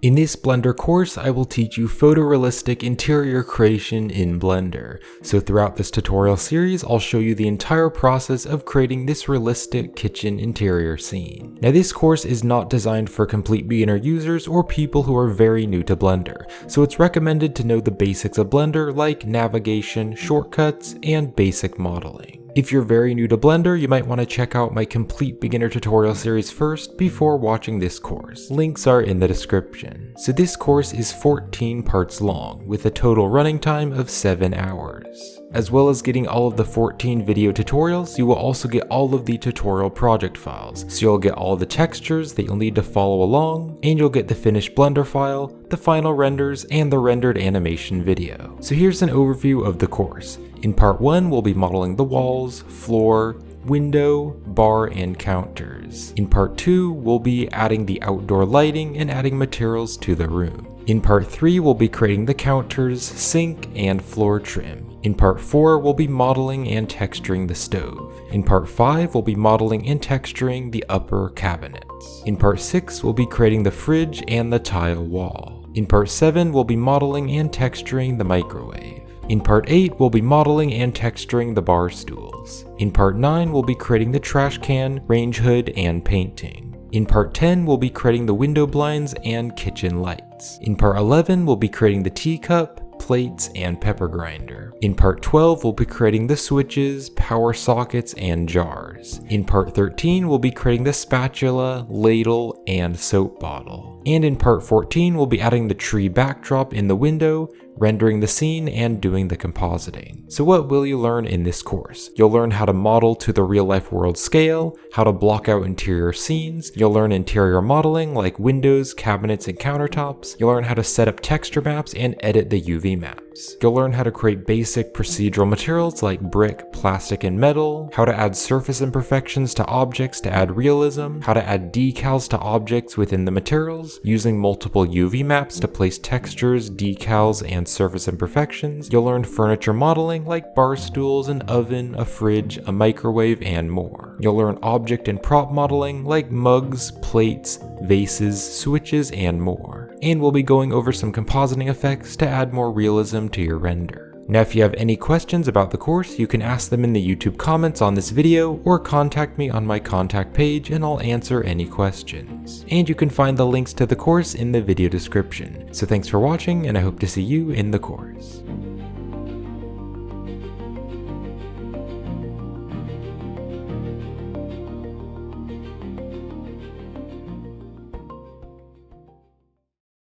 In this Blender course, I will teach you photorealistic interior creation in Blender. So throughout this tutorial series, I'll show you the entire process of creating this realistic kitchen interior scene. Now this course is not designed for complete beginner users or people who are very new to Blender, so it's recommended to know the basics of Blender like navigation, shortcuts, and basic modeling. If you're very new to Blender, you might want to check out my complete beginner tutorial series first before watching this course. Links are in the description. So this course is 14 parts long, with a total running time of 7 hours. As well as getting all of the 14 video tutorials, you will also get all of the tutorial project files. So you'll get all the textures that you'll need to follow along, and you'll get the finished Blender file, the final renders, and the rendered animation video. So here's an overview of the course. In part 1, we'll be modeling the walls, floor, window, bar, and counters. In part 2, we'll be adding the outdoor lighting and adding materials to the room. In part 3, we'll be creating the counters, sink, and floor trim. In part 4, we'll be modeling and texturing the stove. In part 5, we'll be modeling and texturing the upper cabinets. In part 6, we'll be creating the fridge and the tile wall. In part 7, we'll be modeling and texturing the microwave. In part 8, we'll be modeling and texturing the bar stools. In part 9, we'll be creating the trash can, range hood, and painting. In part 10, we'll be creating the window blinds and kitchen lights. In part 11, we'll be creating the teacup, plates, and pepper grinder. In part 12, we'll be creating the switches, power sockets, and jars. In part 13, we'll be creating the spatula, ladle, and soap bottle. And in part 14, we'll be adding the tree backdrop in the window, rendering the scene, and doing the compositing. So what will you learn in this course? You'll learn how to model to the real-life world scale, how to block out interior scenes, you'll learn interior modeling like windows, cabinets, and countertops, you'll learn how to set up texture maps and edit the UV maps. You'll learn how to create basic procedural materials like brick, plastic, and metal, how to add surface imperfections to objects to add realism, how to add decals to objects within the materials, using multiple UV maps to place textures, decals, and surface imperfections. You'll learn furniture modeling like bar stools, an oven, a fridge, a microwave, and more. You'll learn object and prop modeling like mugs, plates, vases, switches, and more. And we'll be going over some compositing effects to add more realism to your render. Now if you have any questions about the course, you can ask them in the YouTube comments on this video or contact me on my contact page and I'll answer any questions. And you can find the links to the course in the video description. So thanks for watching and I hope to see you in the course.